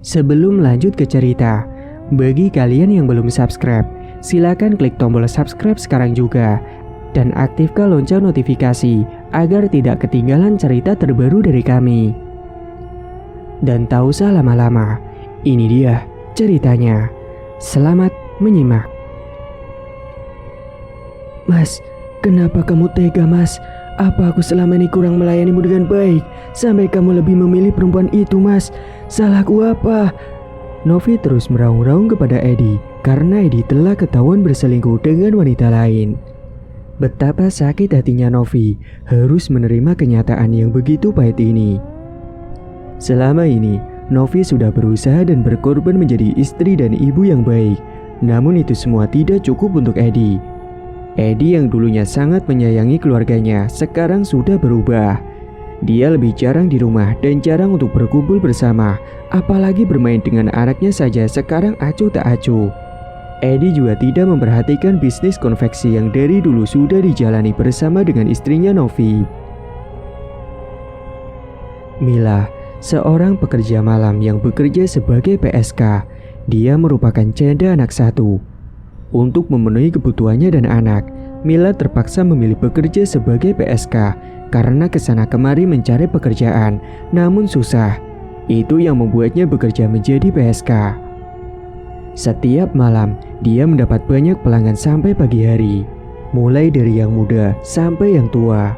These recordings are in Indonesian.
Sebelum lanjut ke cerita, bagi kalian yang belum subscribe, silakan klik tombol subscribe sekarang juga dan aktifkan lonceng notifikasi agar tidak ketinggalan cerita terbaru dari kami. Dan tak usah lama-lama, ini dia ceritanya. Selamat menyimak. Mas, kenapa kamu tega, Mas? Apa aku selama ini kurang melayanimu dengan baik sampai kamu lebih memilih perempuan itu, Mas? Salahku apa? Novi terus meraung-raung kepada Edi karena Edi telah ketahuan berselingkuh dengan wanita lain. Betapa sakit hatinya Novi harus menerima kenyataan yang begitu pahit ini. Selama ini, Novi sudah berusaha dan berkorban menjadi istri dan ibu yang baik. Namun itu semua tidak cukup untuk Edi. Edi yang dulunya sangat menyayangi keluarganya sekarang sudah berubah. Dia lebih jarang di rumah dan jarang untuk berkumpul bersama, apalagi bermain dengan anaknya saja sekarang acuh tak acuh. Edi juga tidak memperhatikan bisnis konveksi yang dari dulu sudah dijalani bersama dengan istrinya Novi. Mila, seorang pekerja malam yang bekerja sebagai PSK. Dia merupakan janda anak satu. Untuk memenuhi kebutuhannya dan anak, Mila terpaksa memilih bekerja sebagai PSK karena kesana kemari mencari pekerjaan, namun susah. Itu yang membuatnya bekerja menjadi PSK. Setiap malam, dia mendapat banyak pelanggan sampai pagi hari, mulai dari yang muda sampai yang tua.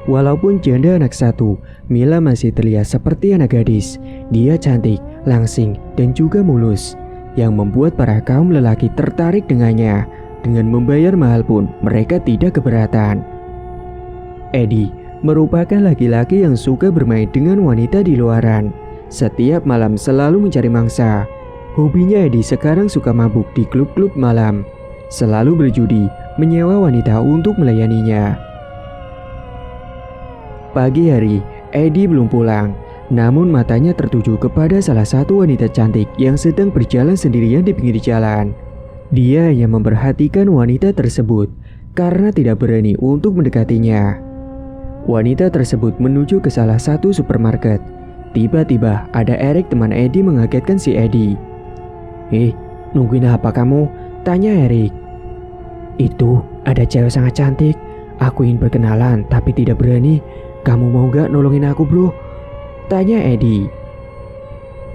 Walaupun janda anak satu, Mila masih terlihat seperti anak gadis. Dia cantik, langsing, dan juga mulus, yang membuat para kaum lelaki tertarik dengannya. Dengan membayar mahal pun mereka tidak keberatan. Edi merupakan laki-laki yang suka bermain dengan wanita di luaran. Setiap malam selalu mencari mangsa. Hobinya Edi sekarang suka mabuk di klub-klub malam. Selalu berjudi, menyewa wanita untuk melayaninya. Pagi hari, Edi belum pulang. Namun matanya tertuju kepada salah satu wanita cantik yang sedang berjalan sendirian di pinggir jalan. Dia hanya memperhatikan wanita tersebut karena tidak berani untuk mendekatinya. Wanita tersebut menuju ke salah satu supermarket. Tiba-tiba ada Erik, teman Edi, mengagetkan si Edi. Nungguin apa kamu? Tanya Erik. Itu ada cewek sangat cantik. Aku ingin berkenalan tapi tidak berani. Kamu mau gak nolongin aku, bro? Tanya Edi.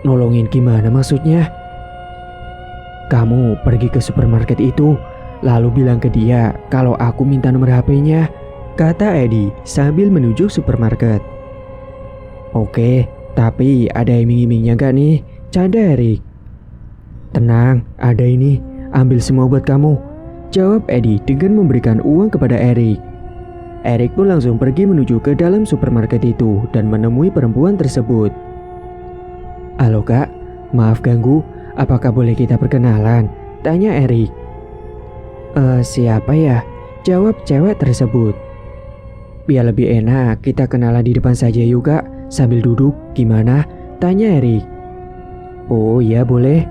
Nolongin gimana maksudnya? Kamu pergi ke supermarket itu, lalu bilang ke dia kalau aku minta nomor HP-nya, kata Edi sambil menuju supermarket. Oke, tapi ada iming-imingnya gak nih? Canda Erik. Tenang, ada ini, ambil semua buat kamu, jawab Edi dengan memberikan uang kepada Erik. Erik pun langsung pergi menuju ke dalam supermarket itu dan menemui perempuan tersebut. Halo kak, maaf ganggu, apakah boleh kita perkenalan? Tanya Erik. Siapa ya? Jawab cewek tersebut. Biar lebih enak, kita kenalan di depan saja yuk kak, sambil duduk, gimana? Tanya Erik. Oh iya boleh.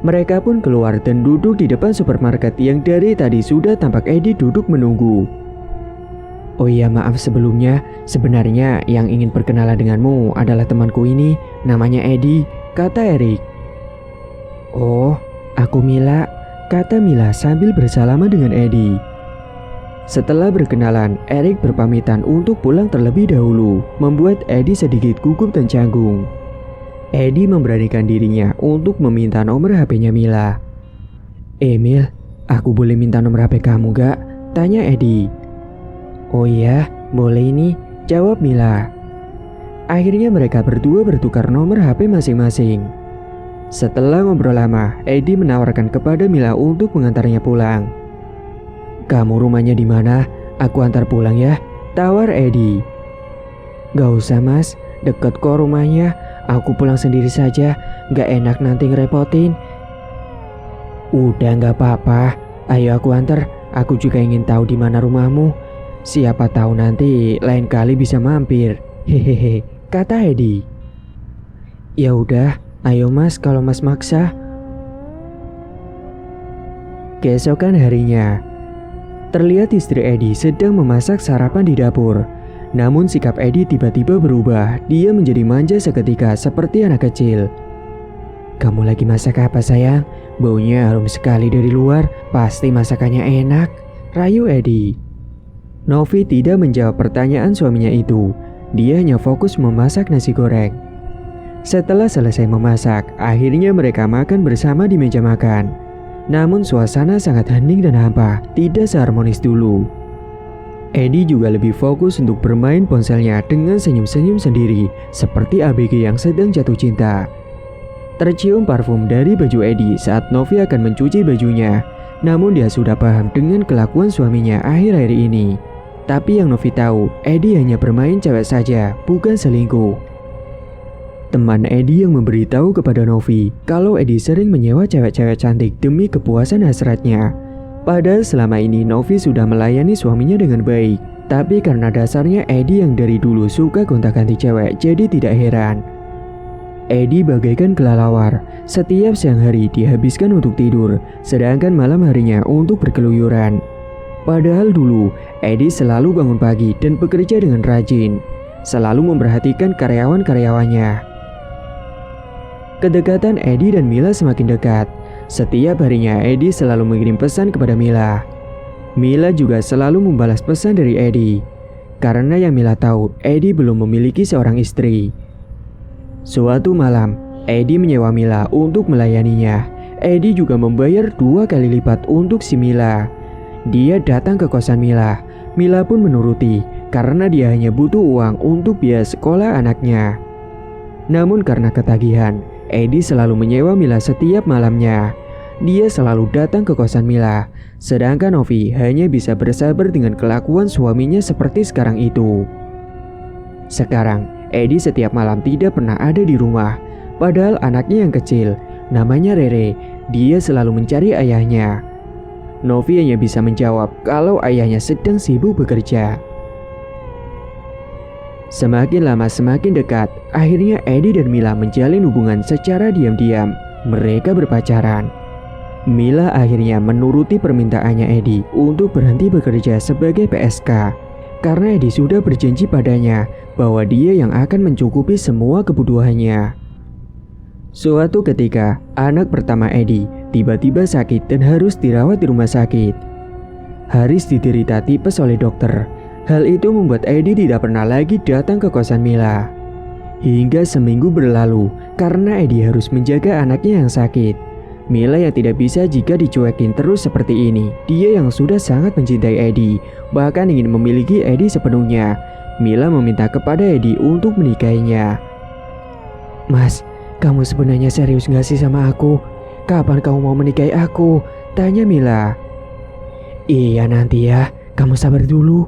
Mereka pun keluar dan duduk di depan supermarket yang dari tadi sudah tampak Edi duduk menunggu. Oh iya maaf sebelumnya, sebenarnya yang ingin berkenalan denganmu adalah temanku ini, namanya Edi, kata Erik. Oh, aku Mila, kata Mila sambil bersalaman dengan Edi. Setelah berkenalan, Erik berpamitan untuk pulang terlebih dahulu, membuat Edi sedikit gugup dan canggung. Edi memberanikan dirinya untuk meminta nomor HP-nya Mila. Mil, aku boleh minta nomor HP kamu gak? Tanya Edi. Oh iya, boleh ini, jawab Mila. Akhirnya mereka berdua bertukar nomor HP masing-masing. Setelah ngobrol lama, Edi menawarkan kepada Mila untuk mengantarnya pulang. Kamu rumahnya di mana? Aku antar pulang ya, tawar Edi. Gak usah mas, deket kok rumahnya. Aku pulang sendiri saja, gak enak nanti ngerepotin. Udah gak apa-apa, ayo aku antar. Aku juga ingin tahu di mana rumahmu. Siapa tahu nanti lain kali bisa mampir. Hehehe, kata Edi. Ya udah, ayo mas kalau mas maksa. Keesokan harinya, terlihat istri Edi sedang memasak sarapan di dapur. Namun sikap Edi tiba-tiba berubah. Dia menjadi manja seketika seperti anak kecil. "Kamu lagi masak apa sayang? Baunya harum sekali dari luar. Pasti masakannya enak," rayu Edi. Novi tidak menjawab pertanyaan suaminya itu. Dia hanya fokus memasak nasi goreng. Setelah selesai memasak, akhirnya mereka makan bersama di meja makan. Namun suasana sangat hening dan hampa, tidak seharmonis dulu. Edi juga lebih fokus untuk bermain ponselnya dengan senyum-senyum sendiri, seperti ABG yang sedang jatuh cinta. Tercium parfum dari baju Edi saat Novi akan mencuci bajunya. Namun dia sudah paham dengan kelakuan suaminya akhir-akhir ini. Tapi yang Novi tahu, Edi hanya bermain cewek saja, bukan selingkuh. Teman Edi yang memberitahu kepada Novi kalau Edi sering menyewa cewek-cewek cantik demi kepuasan hasratnya. Padahal selama ini Novi sudah melayani suaminya dengan baik. Tapi karena dasarnya Edi yang dari dulu suka gonta-ganti cewek, jadi tidak heran. Edi bagaikan kelelawar. Setiap siang hari dihabiskan untuk tidur, sedangkan malam harinya untuk berkeluyuran. Padahal dulu Edi selalu bangun pagi dan bekerja dengan rajin, selalu memperhatikan karyawan-karyawannya. Kedekatan Edi dan Mila semakin dekat. Setiap harinya Edi selalu mengirim pesan kepada Mila. Mila juga selalu membalas pesan dari Edi. Karena yang Mila tahu, Edi belum memiliki seorang istri. Suatu malam, Edi menyewa Mila untuk melayaninya. Edi juga membayar 2 kali lipat untuk si Mila. Dia datang ke kosan Mila. Mila pun menuruti karena dia hanya butuh uang untuk biaya sekolah anaknya. Namun karena ketagihan, Edi selalu menyewa Mila setiap malamnya. Dia selalu datang ke kosan Mila, sedangkan Novi hanya bisa bersabar dengan kelakuan suaminya seperti sekarang itu. Sekarang, Edi setiap malam tidak pernah ada di rumah. Padahal anaknya yang kecil, namanya Rere, dia selalu mencari ayahnya. Novi hanya bisa menjawab kalau ayahnya sedang sibuk bekerja. Semakin lama semakin dekat, akhirnya Edi dan Mila menjalin hubungan secara diam-diam. Mereka berpacaran. Mila akhirnya menuruti permintaannya Edi untuk berhenti bekerja sebagai PSK. Karena Edi sudah berjanji padanya bahwa dia yang akan mencukupi semua kebutuhannya. Suatu ketika, anak pertama Edi tiba-tiba sakit dan harus dirawat di rumah sakit. Haris diderita tipes oleh dokter. Hal itu membuat Edi tidak pernah lagi datang ke kosan Mila. Hingga seminggu berlalu karena Edi harus menjaga anaknya yang sakit. Mila yang tidak bisa jika dicuekin terus seperti ini. Dia yang sudah sangat mencintai Edi, bahkan ingin memiliki Edi sepenuhnya. Mila meminta kepada Edi untuk menikahinya. "Mas, kamu sebenarnya serius gak sih sama aku? Kapan kamu mau menikahi aku?" tanya Mila. "Iya nanti ya, kamu sabar dulu."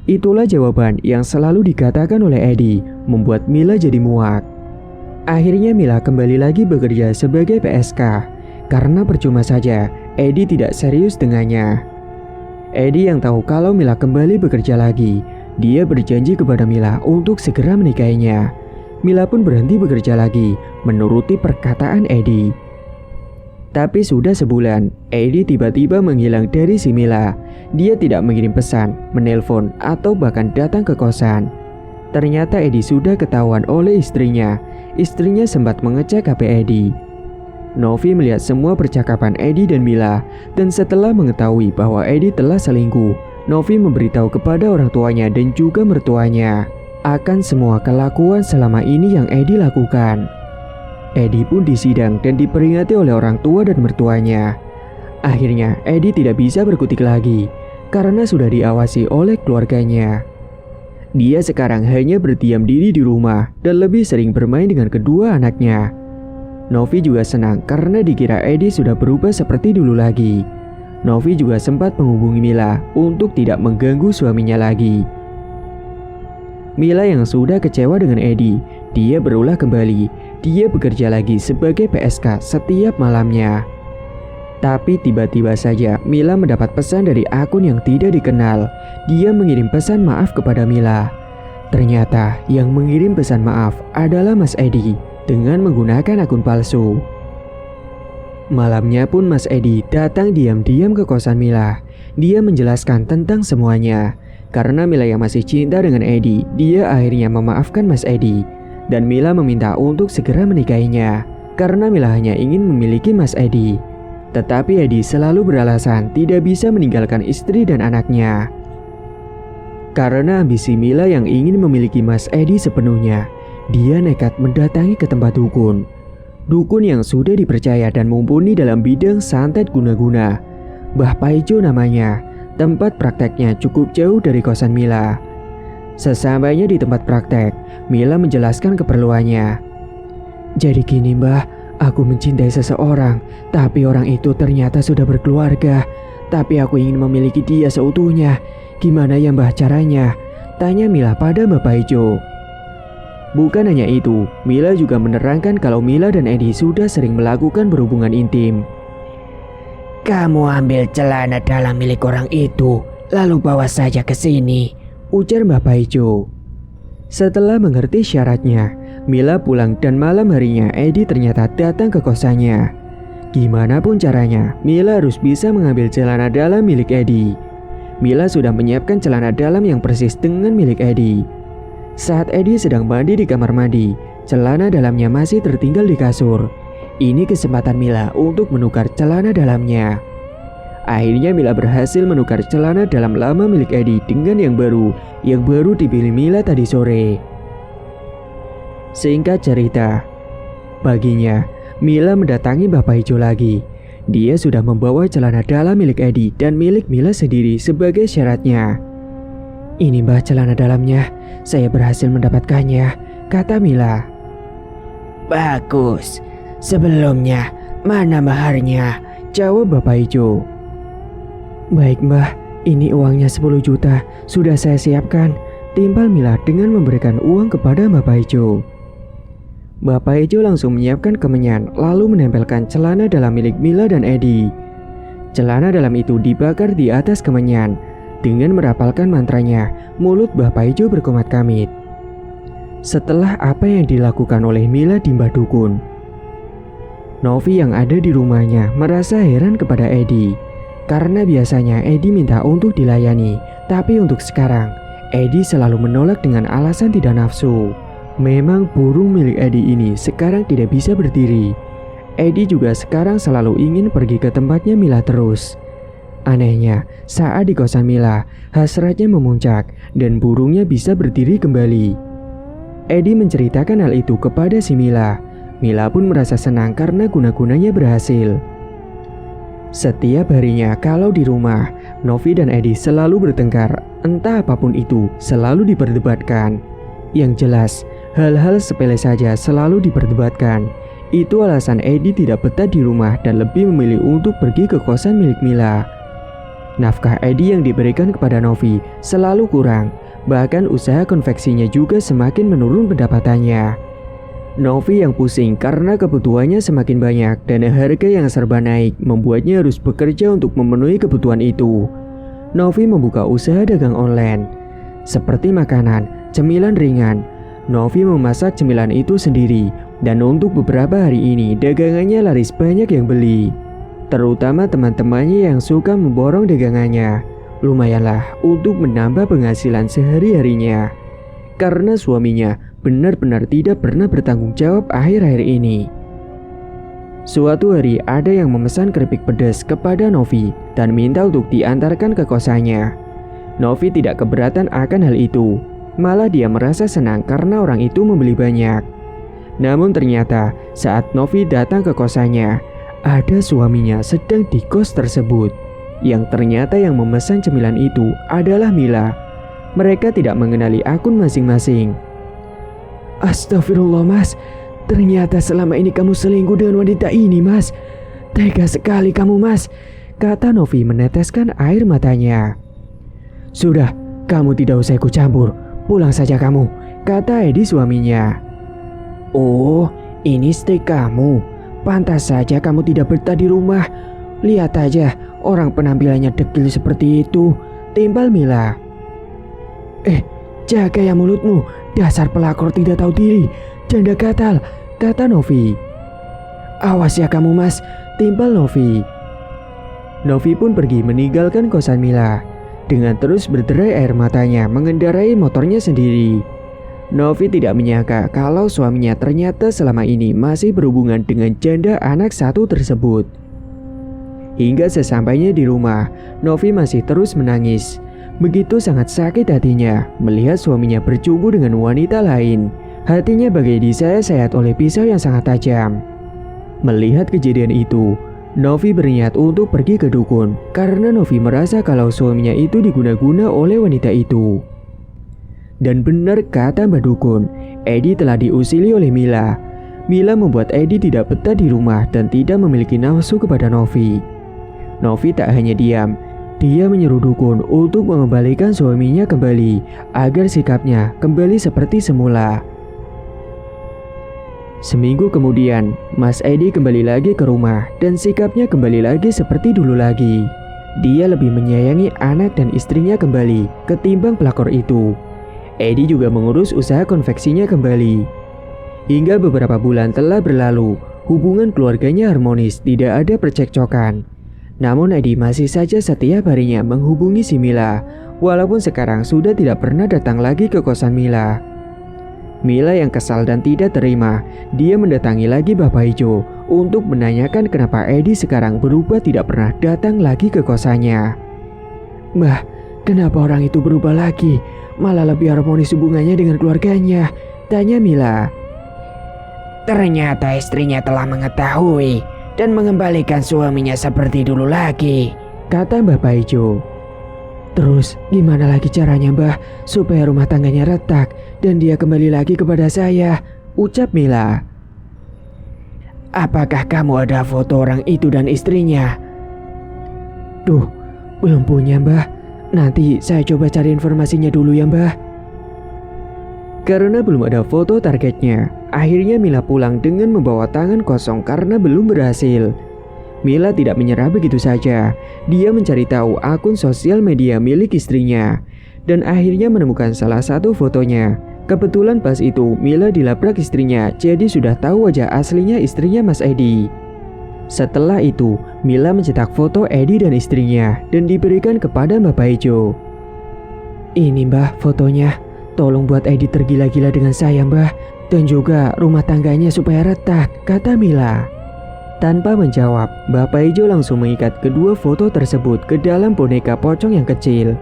Itulah jawaban yang selalu dikatakan oleh Edi, membuat Mila jadi muak. Akhirnya Mila kembali lagi bekerja sebagai PSK. Karena percuma saja, Edi tidak serius dengannya. Edi yang tahu kalau Mila kembali bekerja lagi, dia berjanji kepada Mila untuk segera menikahinya. Mila pun berhenti bekerja lagi, menuruti perkataan Edi. Tapi sudah sebulan, Edi tiba-tiba menghilang dari si Mila. Dia tidak mengirim pesan, menelpon, atau bahkan datang ke kosan. Ternyata Edi sudah ketahuan oleh istrinya. Istrinya sempat mengecek HP Edi. Novi melihat semua percakapan Edi dan Mila, dan setelah mengetahui bahwa Edi telah selingkuh, Novi memberitahu kepada orang tuanya dan juga mertuanya akan semua kelakuan selama ini yang Edi lakukan. Edi pun disidang dan diperingati oleh orang tua dan mertuanya. Akhirnya Edi tidak bisa berkutik lagi karena sudah diawasi oleh keluarganya. Dia sekarang hanya berdiam diri di rumah dan lebih sering bermain dengan kedua anaknya. Novi juga senang karena dikira Edi sudah berubah seperti dulu lagi. Novi juga sempat menghubungi Mila untuk tidak mengganggu suaminya lagi. Mila yang sudah kecewa dengan Edi, dia berulah kembali. Dia bekerja lagi sebagai PSK setiap malamnya. Tapi tiba-tiba saja Mila mendapat pesan dari akun yang tidak dikenal. Dia mengirim pesan maaf kepada Mila. Ternyata yang mengirim pesan maaf adalah Mas Edi dengan menggunakan akun palsu. Malamnya pun Mas Edi datang diam-diam ke kosan Mila. Dia menjelaskan tentang semuanya. Karena Mila yang masih cinta dengan Edi, dia akhirnya memaafkan Mas Edi. Dan Mila meminta untuk segera menikahinya, karena Mila hanya ingin memiliki Mas Edi. Tetapi Edi selalu beralasan tidak bisa meninggalkan istri dan anaknya. Karena ambisi Mila yang ingin memiliki Mas Edi sepenuhnya, dia nekat mendatangi ke tempat dukun. Dukun yang sudah dipercaya dan mumpuni dalam bidang santet guna-guna. Mbah Paijo namanya. Tempat prakteknya cukup jauh dari kosan Mila. Sesampainya di tempat praktek, Mila menjelaskan keperluannya. Jadi gini mbah, aku mencintai seseorang, tapi orang itu ternyata sudah berkeluarga. Tapi aku ingin memiliki dia seutuhnya. Gimana ya mbah caranya? Tanya Mila pada Mbah Paijo. Bukan hanya itu, Mila juga menerangkan kalau Mila dan Edi sudah sering melakukan berhubungan intim. Kamu ambil celana dalam milik orang itu, lalu bawa saja ke sini, ujar Mbah Paijo. Setelah mengerti syaratnya, Mila pulang dan malam harinya Edi ternyata datang ke kosannya. Gimana pun caranya, Mila harus bisa mengambil celana dalam milik Edi. Mila sudah menyiapkan celana dalam yang persis dengan milik Edi. Saat Edi sedang mandi di kamar mandi, celana dalamnya masih tertinggal di kasur. Ini kesempatan Mila untuk menukar celana dalamnya. Akhirnya Mila berhasil menukar celana dalam lama milik Edi dengan yang baru dipilih Mila tadi sore. Singkat cerita, paginya Mila mendatangi Mbah Paijo lagi. Dia sudah membawa celana dalam milik Edi dan milik Mila sendiri sebagai syaratnya. Ini mbah celana dalamnya, saya berhasil mendapatkannya, kata Mila. Bagus. Sebelumnya, mana maharnya? Jawab Mbah Paijo. Baik mbah, ini uangnya 10 juta, sudah saya siapkan, timpal Mila dengan memberikan uang kepada Mbah Paijo. Mbah Paijo langsung menyiapkan kemenyan, lalu menempelkan celana dalam milik Mila dan Edi. Celana dalam itu dibakar di atas kemenyan. Dengan merapalkan mantranya, mulut Mbah Paijo berkomat-kamit. Setelah apa yang dilakukan oleh Mila di Mbah Dukun, Novi yang ada di rumahnya merasa heran kepada Edi. Karena biasanya Edi minta untuk dilayani, tapi untuk sekarang, Edi selalu menolak dengan alasan tidak nafsu. Memang burung milik Edi ini sekarang tidak bisa berdiri. Edi juga sekarang selalu ingin pergi ke tempatnya Mila terus. Anehnya, saat di kosan Mila, hasratnya memuncak dan burungnya bisa berdiri kembali. Edi menceritakan hal itu kepada si Mila. Mila pun merasa senang karena guna-gunanya berhasil. Setiap harinya kalau di rumah, Novi dan Edi selalu bertengkar. Entah apapun itu, selalu diperdebatkan. Yang jelas, hal-hal sepele saja selalu diperdebatkan. Itu alasan Edi tidak betah di rumah dan lebih memilih untuk pergi ke kosan milik Mila. Nafkah Edi yang diberikan kepada Novi selalu kurang, bahkan usaha konveksinya juga semakin menurun pendapatannya. Novi yang pusing karena kebutuhannya semakin banyak dan harga yang serba naik membuatnya harus bekerja untuk memenuhi kebutuhan itu. Novi membuka usaha dagang online, seperti makanan, cemilan ringan. Novi memasak cemilan itu sendiri dan untuk beberapa hari ini dagangannya laris banyak yang beli. Terutama teman-temannya yang suka memborong dagangannya. Lumayanlah untuk menambah penghasilan sehari-harinya. Karena suaminya benar-benar tidak pernah bertanggung jawab akhir-akhir ini. Suatu hari ada yang memesan keripik pedas kepada Novi dan minta untuk diantarkan ke kosannya. Novi tidak keberatan akan hal itu. Malah dia merasa senang karena orang itu membeli banyak. Namun ternyata saat Novi datang ke kosannya, ada suaminya sedang di kos tersebut. Yang ternyata yang memesan cemilan itu adalah Mila. Mereka tidak mengenali akun masing-masing. Astagfirullah mas, ternyata selama ini kamu selingkuh dengan wanita ini mas. Tega sekali kamu mas, kata Novi meneteskan air matanya. Sudah, kamu tidak usah ikut campur, pulang saja kamu, kata Edi suaminya. Oh, ini istri kamu. Pantas saja kamu tidak betah di rumah. Lihat aja, orang penampilannya dekil seperti itu, timpal Mila. Jaga ya mulutmu, dasar pelakor tidak tahu diri, janda gatal, kata Novi. Awas ya kamu mas, timpal Novi. Novi pun pergi meninggalkan kosan Mila. dengan terus berderai air matanya mengendarai motornya sendiri. Novi tidak menyangka kalau suaminya ternyata selama ini masih berhubungan dengan janda anak satu tersebut. Hingga sesampainya di rumah, Novi masih terus menangis. Begitu sangat sakit hatinya melihat suaminya berjumpa dengan wanita lain. Hatinya bagai disayat-sayat oleh pisau yang sangat tajam. Melihat kejadian itu, Novi berniat untuk pergi ke dukun karena Novi merasa kalau suaminya itu diguna-guna oleh wanita itu. Dan benar kata Mbak Dukun, Edi telah diusili oleh Mila. Mila membuat Edi tidak betah di rumah dan tidak memiliki nafsu kepada Novi. Novi tak hanya diam, dia menyuruh dukun untuk mengembalikan suaminya kembali agar sikapnya kembali seperti semula. Seminggu kemudian, Mas Edi kembali lagi ke rumah dan sikapnya kembali lagi seperti dulu lagi. Dia lebih menyayangi anak dan istrinya kembali ketimbang pelakor itu. Edi juga mengurus usaha konveksinya kembali. Hingga beberapa bulan telah berlalu, hubungan keluarganya harmonis, tidak ada percekcokan. Namun Edi masih saja setiap harinya menghubungi si Mila, walaupun sekarang sudah tidak pernah datang lagi ke kosan Mila. Mila yang kesal dan tidak terima, dia mendatangi lagi Bapak Ijo untuk menanyakan kenapa Edi sekarang berubah tidak pernah datang lagi ke kosannya. Mbah, kenapa orang itu berubah lagi? Malah lebih harmonis hubungannya dengan keluarganya, tanya Mila. Ternyata istrinya telah mengetahui dan mengembalikan suaminya seperti dulu lagi, kata Bapak Ijo. Terus gimana lagi caranya Mbah supaya rumah tangganya retak dan dia kembali lagi kepada saya, ucap Mila. Apakah kamu ada foto orang itu dan istrinya? Duh, belum punya Mbah. Nanti saya coba cari informasinya dulu ya Mbah. Karena belum ada foto targetnya, akhirnya Mila pulang dengan membawa tangan kosong karena belum berhasil. Mila tidak menyerah begitu saja. Dia mencari tahu akun sosial media milik istrinya dan akhirnya menemukan salah satu fotonya. Kebetulan pas itu Mila dilabrak istrinya, jadi sudah tahu wajah aslinya istrinya Mas Edi. Setelah itu, Mila mencetak foto Edi dan istrinya dan diberikan kepada Bapak Ijo. Ini Mbah fotonya, tolong buat Edi tergila-gila dengan saya Mbah, dan juga rumah tangganya supaya retak, kata Mila. Tanpa menjawab, Bapak Ijo langsung mengikat kedua foto tersebut ke dalam boneka pocong yang kecil.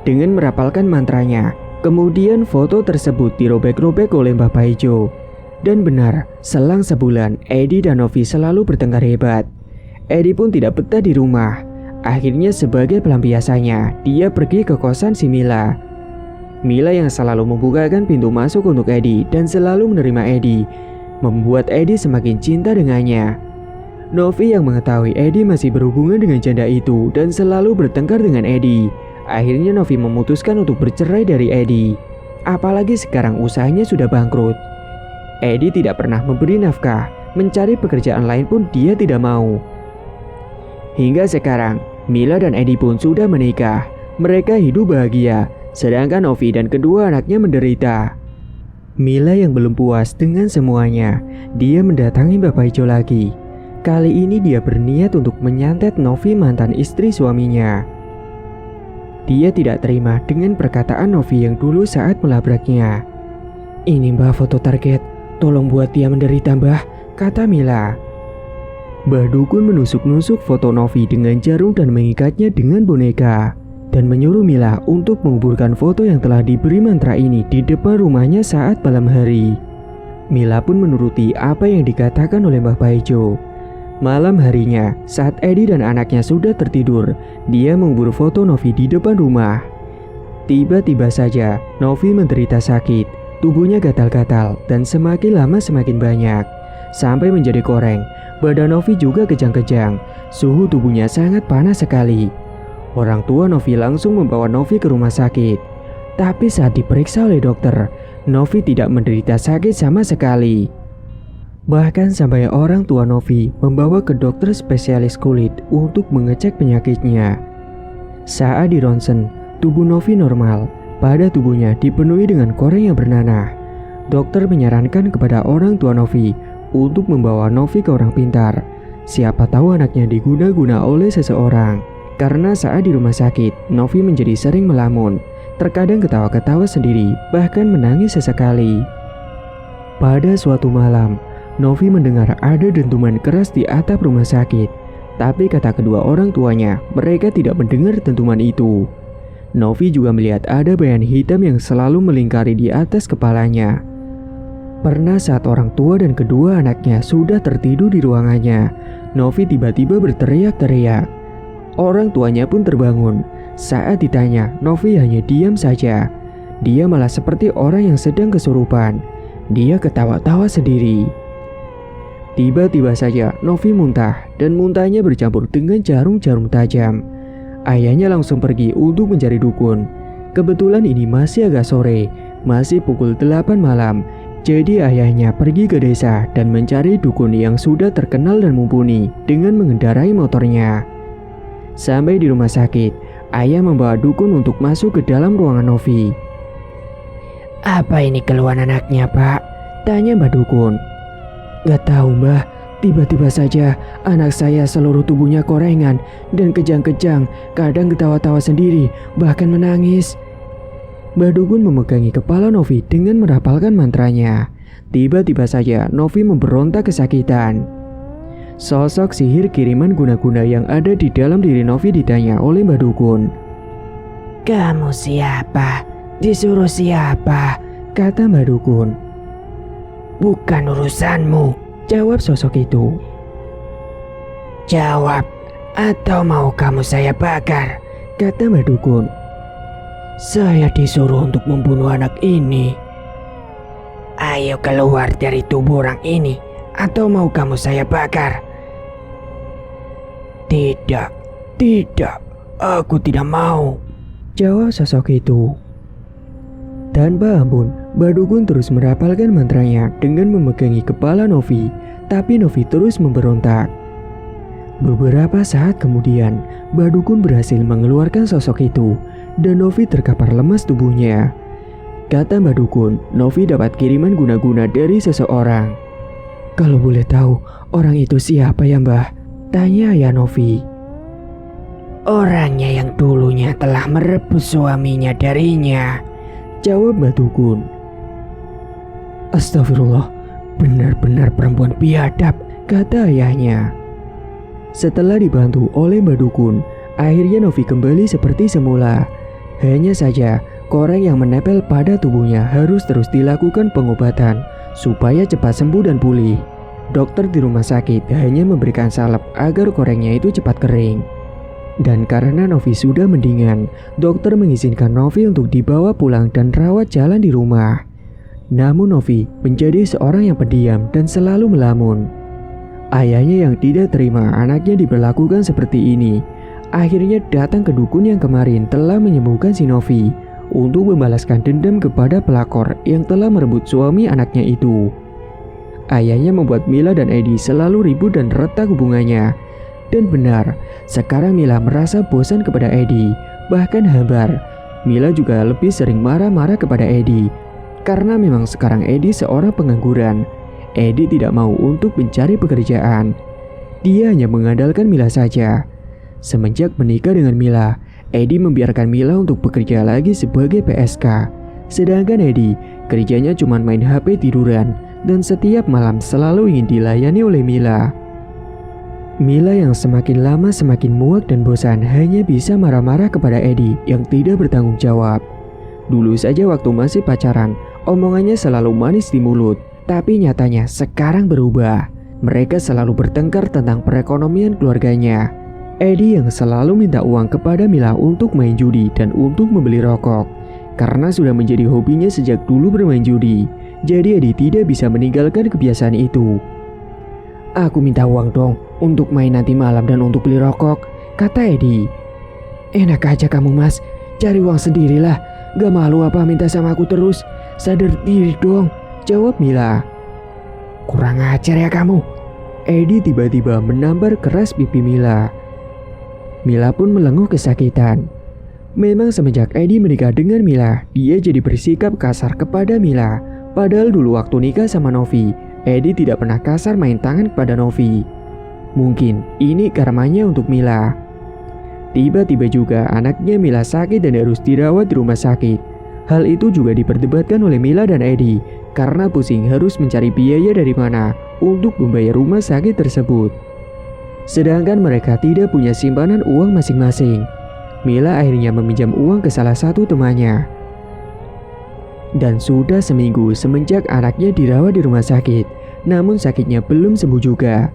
Dengan merapalkan mantranya, kemudian foto tersebut dirobek-robek oleh Bapak Ijo. Dan benar, selang sebulan, Edi dan Novi selalu bertengkar hebat. Edi pun tidak betah di rumah. Akhirnya sebagai pelampiasannya, dia pergi ke kosan si Mila. Mila yang selalu membukakan pintu masuk untuk Edi dan selalu menerima Edi, membuat Edi semakin cinta dengannya. Novi yang mengetahui Edi masih berhubungan dengan janda itu dan selalu bertengkar dengan Edi. Akhirnya Novi memutuskan untuk bercerai dari Edi. Apalagi sekarang usahanya sudah bangkrut. Edi tidak pernah memberi nafkah, mencari pekerjaan lain pun dia tidak mau. Hingga sekarang, Mila dan Edi pun sudah menikah. Mereka hidup bahagia, sedangkan Novi dan kedua anaknya menderita. Mila yang belum puas dengan semuanya, dia mendatangi Bapak Ijo lagi. Kali ini dia berniat untuk menyantet Novi, mantan istri suaminya. Dia tidak terima dengan perkataan Novi yang dulu saat melabraknya. Ini Mbah foto target, tolong buat dia menderita Mbah, kata Mila. Mbah Dukun menusuk-nusuk foto Novi dengan jarum dan mengikatnya dengan boneka. Dan menyuruh Mila untuk menguburkan foto yang telah diberi mantra ini di depan rumahnya saat malam hari. Mila pun menuruti apa yang dikatakan oleh Mbah Paijo. Malam harinya, saat Edi dan anaknya sudah tertidur, dia mengubur foto Novi di depan rumah. Tiba-tiba saja, Novi menderita sakit. Tubuhnya gatal-gatal dan semakin lama semakin banyak, sampai menjadi koreng. Badan Novi juga kejang-kejang. Suhu tubuhnya sangat panas sekali. Orang tua Novi langsung membawa Novi ke rumah sakit. Tapi saat diperiksa oleh dokter, Novi tidak menderita sakit sama sekali. Bahkan sampai orang tua Novi membawa ke dokter spesialis kulit untuk mengecek penyakitnya. Saat di ronsen, tubuh Novi normal. Pada tubuhnya dipenuhi dengan koreng yang bernanah. Dokter menyarankan kepada orang tua Novi untuk membawa Novi ke orang pintar. Siapa tahu anaknya diguna-guna oleh seseorang. Karena saat di rumah sakit, Novi menjadi sering melamun, terkadang ketawa-ketawa sendiri, bahkan menangis sesekali. Pada suatu malam, Novi mendengar ada dentuman keras di atap rumah sakit. Tapi kata kedua orang tuanya, mereka tidak mendengar dentuman itu. Novi juga melihat ada bayangan hitam yang selalu melingkari di atas kepalanya. Pernah saat orang tua dan kedua anaknya sudah tertidur di ruangannya, Novi tiba-tiba berteriak-teriak. Orang tuanya pun terbangun. Saat ditanya, Novi hanya diam saja. Dia malah seperti orang yang sedang kesurupan. Dia ketawa-tawa sendiri. Tiba-tiba saja Novi muntah, dan muntahnya bercampur dengan jarum-jarum tajam. Ayahnya langsung pergi untuk mencari dukun. Kebetulan ini masih agak sore, masih pukul 8 malam. Jadi ayahnya pergi ke desa dan mencari dukun yang sudah terkenal dan mumpuni dengan mengendarai motornya. Sampai di rumah sakit, ayah membawa dukun untuk masuk ke dalam ruangan Novi. "Apa ini keluhan anaknya, Pak?" tanya Mbak Dukun. "Gak tahu, Mbah. Tiba-tiba saja anak saya seluruh tubuhnya korengan dan kejang-kejang, kadang ketawa-tawa sendiri, bahkan menangis." Mbak Dukun memegangi kepala Novi dengan merapalkan mantranya. Tiba-tiba saja Novi memberontak kesakitan. Sosok sihir kiriman guna-guna yang ada di dalam diri Novi ditanya oleh Mbak Dukun. "Kamu siapa? Disuruh siapa?" kata Mbak Dukun. "Bukan urusanmu," jawab sosok itu. "Jawab, atau mau kamu saya bakar?" kata Mbak Dukun. "Saya disuruh untuk membunuh anak ini. Ayo keluar dari tubuh orang ini, atau mau kamu saya bakar?" "Tidak, tidak, aku tidak mau," jawab sosok itu. Tanpa ampun, Mbak Dukun terus merapalkan mantranya dengan memegangi kepala Novi, tapi Novi terus memberontak. Beberapa saat kemudian, Mbak Dukun berhasil mengeluarkan sosok itu, dan Novi terkapar lemas tubuhnya. Kata Mbak Dukun, Novi dapat kiriman guna-guna dari seseorang. "Kalau boleh tahu, orang itu siapa ya, Mbah?" tanya ayah Novi. "Orangnya yang dulunya telah merebut suaminya darinya," jawab Mbak Dukun. "Astagfirullah, benar-benar perempuan biadab," kata ayahnya. Setelah dibantu oleh Mbak Dukun, akhirnya Novi kembali seperti semula. Hanya saja, koreng yang menempel pada tubuhnya harus terus dilakukan pengobatan supaya cepat sembuh dan pulih. Dokter di rumah sakit hanya memberikan salep agar korengnya itu cepat kering. Dan karena Novi sudah mendingan, dokter mengizinkan Novi untuk dibawa pulang dan rawat jalan di rumah. Namun Novi menjadi seorang yang pendiam dan selalu melamun. Ayahnya yang tidak terima anaknya diperlakukan seperti ini, akhirnya datang ke dukun yang kemarin telah menyembuhkan si Novi untuk membalaskan dendam kepada pelakor yang telah merebut suami anaknya itu. Ayahnya membuat Mila dan Edi selalu ribut dan retak hubungannya. Dan benar, sekarang Mila merasa bosan kepada Edi, bahkan hambar. Mila juga lebih sering marah-marah kepada Edi, karena memang sekarang Edi seorang pengangguran. Edi tidak mau untuk mencari pekerjaan. Dia hanya mengandalkan Mila saja. Semenjak menikah dengan Mila, Edi membiarkan Mila untuk bekerja lagi sebagai PSK. Sedangkan Edi kerjanya cuma main HP tiduran dan setiap malam selalu ingin dilayani oleh Mila. Mila yang semakin lama semakin muak dan bosan hanya bisa marah-marah kepada Edi yang tidak bertanggung jawab. Dulu saja waktu masih pacaran, omongannya selalu manis di mulut, tapi nyatanya sekarang berubah. Mereka selalu bertengkar tentang perekonomian keluarganya. Edi yang selalu minta uang kepada Mila untuk main judi dan untuk membeli rokok. Karena sudah menjadi hobinya sejak dulu bermain judi, jadi Edi tidak bisa meninggalkan kebiasaan itu. "Aku minta uang dong untuk main nanti malam dan untuk beli rokok," kata Edi. "Enak aja kamu mas, cari uang sendirilah. Gak malu apa minta sama aku terus? Sadar diri dong," jawab Mila. "Kurang ajar ya kamu." Edi tiba-tiba menampar keras pipi Mila. Mila pun melenguh kesakitan. Memang semenjak Edi menikah dengan Mila, dia jadi bersikap kasar kepada Mila. Padahal dulu waktu nikah sama Novi, Edi tidak pernah kasar main tangan kepada Novi. Mungkin ini karmanya untuk Mila. Tiba-tiba juga anaknya Mila sakit dan harus dirawat di rumah sakit. Hal itu juga diperdebatkan oleh Mila dan Eddie karena pusing harus mencari biaya dari mana untuk membayar rumah sakit tersebut. Sedangkan mereka tidak punya simpanan uang masing-masing. Mila akhirnya meminjam uang ke salah satu temannya. Dan sudah seminggu semenjak anaknya dirawat di rumah sakit, namun sakitnya belum sembuh juga.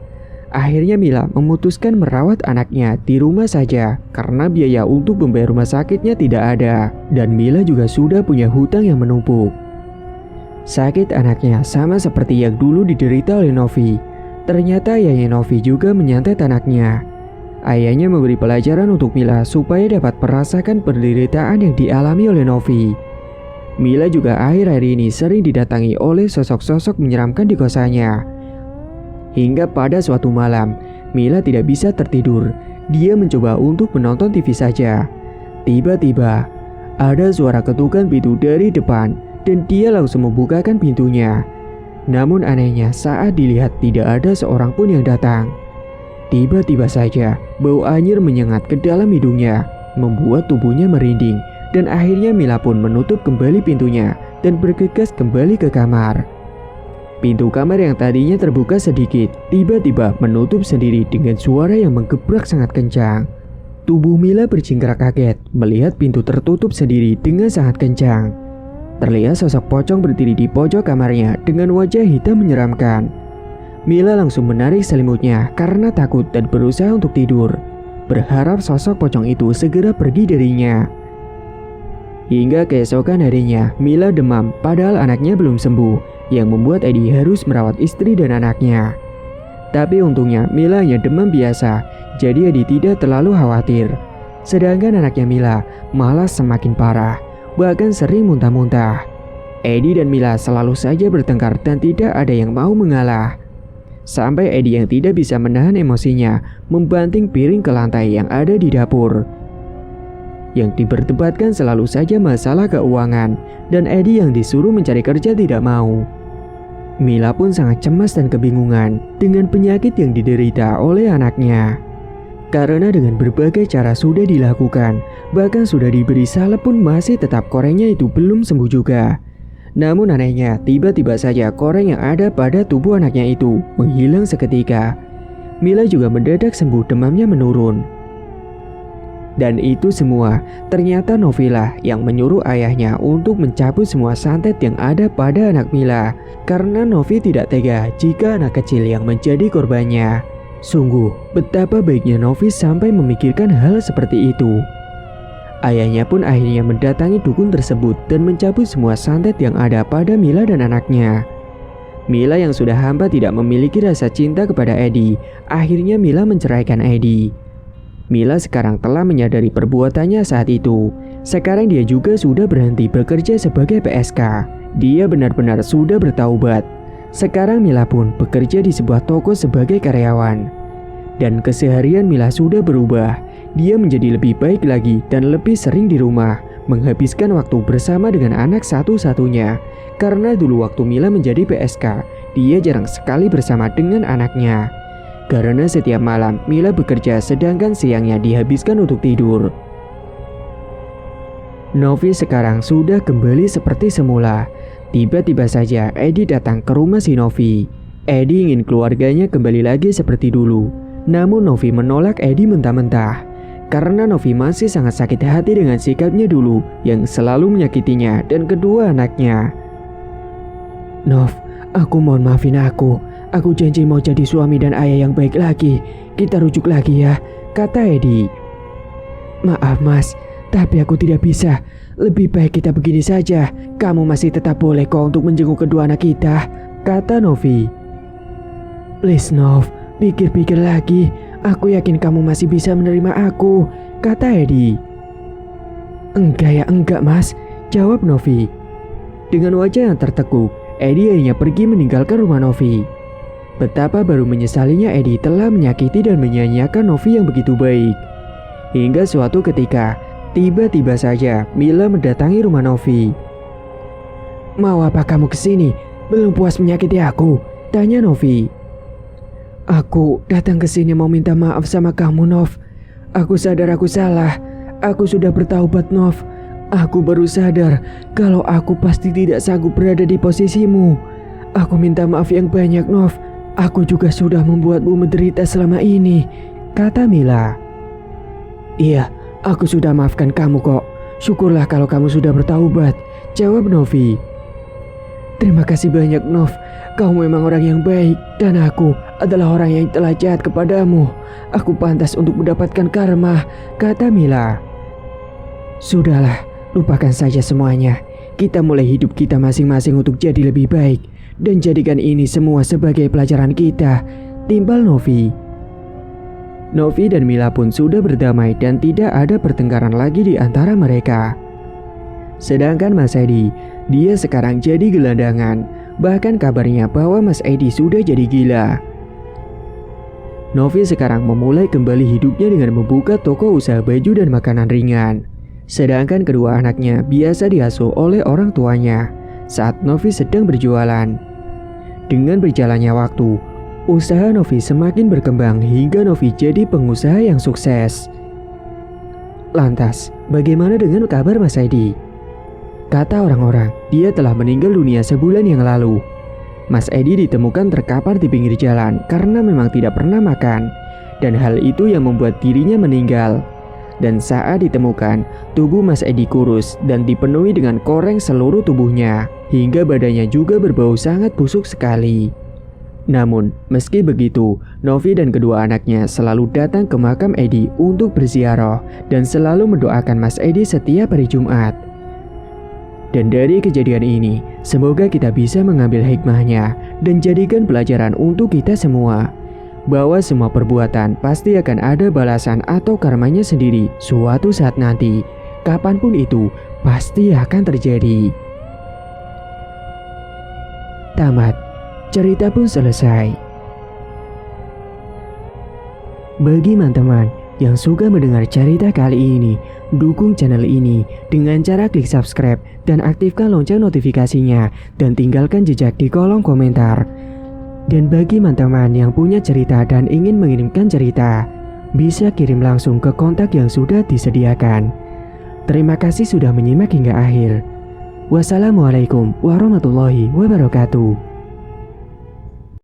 Akhirnya Mila memutuskan merawat anaknya di rumah saja karena biaya untuk membayar rumah sakitnya tidak ada. Dan Mila juga sudah punya hutang yang menumpuk. Sakit anaknya sama seperti yang dulu diderita oleh Novi. Ternyata ayahnya Novi juga menyantet anaknya. Ayahnya memberi pelajaran untuk Mila supaya dapat merasakan penderitaan yang dialami oleh Novi. Mila juga akhir-akhir ini sering didatangi oleh sosok-sosok menyeramkan di kosannya. Hingga pada suatu malam, Mila tidak bisa tertidur. Dia mencoba untuk menonton TV saja. Tiba-tiba, ada suara ketukan pintu dari depan dan dia langsung membukakan pintunya. Namun anehnya saat dilihat tidak ada seorang pun yang datang. Tiba-tiba saja, bau anyir menyengat ke dalam hidungnya, membuat tubuhnya merinding. Dan akhirnya Mila pun menutup kembali pintunya dan bergegas kembali ke kamar. Pintu kamar yang tadinya terbuka sedikit, tiba-tiba menutup sendiri dengan suara yang menggebrak sangat kencang. Tubuh Mila berjingkrak kaget melihat pintu tertutup sendiri dengan sangat kencang. Terlihat sosok pocong berdiri di pojok kamarnya dengan wajah hitam menyeramkan. Mila langsung menarik selimutnya karena takut dan berusaha untuk tidur, berharap sosok pocong itu segera pergi darinya. Hingga keesokan harinya, Mila demam padahal anaknya belum sembuh, yang membuat Eddie harus merawat istri dan anaknya. Tapi untungnya Mila hanya demam biasa, jadi Eddie tidak terlalu khawatir. Sedangkan anaknya Mila malah semakin parah, bahkan sering muntah-muntah. Eddie dan Mila selalu saja bertengkar dan tidak ada yang mau mengalah. Sampai Eddie yang tidak bisa menahan emosinya membanting piring ke lantai yang ada di dapur. Yang diperdebatkan selalu saja masalah keuangan, dan Eddie yang disuruh mencari kerja tidak mau. Mila pun sangat cemas dan kebingungan dengan penyakit yang diderita oleh anaknya. Karena dengan berbagai cara sudah dilakukan, bahkan sudah diberi salep pun masih tetap korengnya itu belum sembuh juga. Namun anehnya, tiba-tiba saja koreng yang ada pada tubuh anaknya itu menghilang seketika. Mila juga mendadak sembuh, demamnya menurun. Dan itu semua ternyata Novila yang menyuruh ayahnya untuk mencabut semua santet yang ada pada anak Mila, karena Novi tidak tega jika anak kecil yang menjadi korbannya. Sungguh betapa baiknya Novi sampai memikirkan hal seperti itu. Ayahnya pun akhirnya mendatangi dukun tersebut dan mencabut semua santet yang ada pada Mila dan anaknya. Mila yang sudah hampa tidak memiliki rasa cinta kepada Eddie, akhirnya Mila menceraikan Eddie. Mila sekarang telah menyadari perbuatannya saat itu. Sekarang dia juga sudah berhenti bekerja sebagai PSK. Dia benar-benar sudah bertaubat. Sekarang Mila pun bekerja di sebuah toko sebagai karyawan. Dan keseharian Mila sudah berubah. Dia menjadi lebih baik lagi dan lebih sering di rumah, menghabiskan waktu bersama dengan anak satu-satunya. Karena dulu waktu Mila menjadi PSK, dia jarang sekali bersama dengan anaknya. Karena setiap malam Mila bekerja sedangkan siangnya dihabiskan untuk tidur. Novi sekarang sudah kembali seperti semula. Tiba-tiba saja Eddie datang ke rumah si Novi. Eddie ingin keluarganya kembali lagi seperti dulu. Namun Novi menolak Eddie mentah-mentah. Karena Novi masih sangat sakit hati dengan sikapnya dulu yang selalu menyakitinya dan kedua anaknya. Nov, aku mohon maafin aku. Aku janji mau jadi suami dan ayah yang baik lagi. Kita rujuk lagi ya, kata Eddie. Maaf mas, tapi aku tidak bisa. Lebih baik kita begini saja. Kamu masih tetap boleh kok untuk menjenguk kedua anak kita, kata Novi. Please Nov, pikir-pikir lagi. Aku yakin kamu masih bisa menerima aku, kata Eddie. Enggak ya enggak mas, jawab Novi. Dengan wajah yang tertekuk, Eddie akhirnya pergi meninggalkan rumah Novi. Betapa baru menyesalinya Eddie telah menyakiti dan menyanyiakan Novi yang begitu baik. Hingga suatu ketika, tiba-tiba saja Mila mendatangi rumah Novi. Mau apa kamu kesini? Belum puas menyakiti aku? Tanya Novi. Aku datang ke sini mau minta maaf sama kamu, Nov. Aku sadar aku salah. Aku sudah bertaubat, Nov. Aku baru sadar kalau aku pasti tidak sanggup berada di posisimu. Aku minta maaf yang banyak, Nov. Aku juga sudah membuatmu menderita selama ini, kata Mila. Iya, aku sudah maafkan kamu kok. Syukurlah kalau kamu sudah bertaubat, jawab Novi. Terima kasih banyak, Nov. Kau memang orang yang baik dan aku adalah orang yang telah jahat kepadamu. Aku pantas untuk mendapatkan karma, kata Mila. Sudahlah, lupakan saja semuanya. Kita mulai hidup kita masing-masing untuk jadi lebih baik dan jadikan ini semua sebagai pelajaran kita, timbal Novi. Novi dan Mila pun sudah berdamai dan tidak ada pertengkaran lagi di antara mereka. Sedangkan Mas Edi, dia sekarang jadi gelandangan. Bahkan kabarnya bahwa Mas Edi sudah jadi gila. Novi sekarang memulai kembali hidupnya dengan membuka toko usaha baju dan makanan ringan. Sedangkan kedua anaknya biasa diasuh oleh orang tuanya saat Novi sedang berjualan. Dengan berjalannya waktu, usaha Novi semakin berkembang hingga Novi jadi pengusaha yang sukses. Lantas, bagaimana dengan kabar Mas Edi? Kata orang-orang, dia telah meninggal dunia sebulan yang lalu. Mas Edi ditemukan terkapar di pinggir jalan karena memang tidak pernah makan. Dan hal itu yang membuat dirinya meninggal. Dan saat ditemukan, tubuh Mas Edi kurus dan dipenuhi dengan koreng seluruh tubuhnya. Hingga badannya juga berbau sangat busuk sekali. Namun, meski begitu, Novi dan kedua anaknya selalu datang ke makam Edi untuk berziarah dan selalu mendoakan Mas Edi setiap hari Jumat. Dan dari kejadian ini, semoga kita bisa mengambil hikmahnya dan jadikan pelajaran untuk kita semua. Bahwa semua perbuatan pasti akan ada balasan atau karmanya sendiri suatu saat nanti. Kapanpun itu, pasti akan terjadi. Tamat. Cerita pun selesai. Bagi teman-teman yang suka mendengar cerita kali ini, dukung channel ini dengan cara klik subscribe dan aktifkan lonceng notifikasinya dan tinggalkan jejak di kolom komentar. Dan bagi teman-teman yang punya cerita dan ingin mengirimkan cerita, bisa kirim langsung ke kontak yang sudah disediakan. Terima kasih sudah menyimak hingga akhir. Wassalamualaikum warahmatullahi wabarakatuh.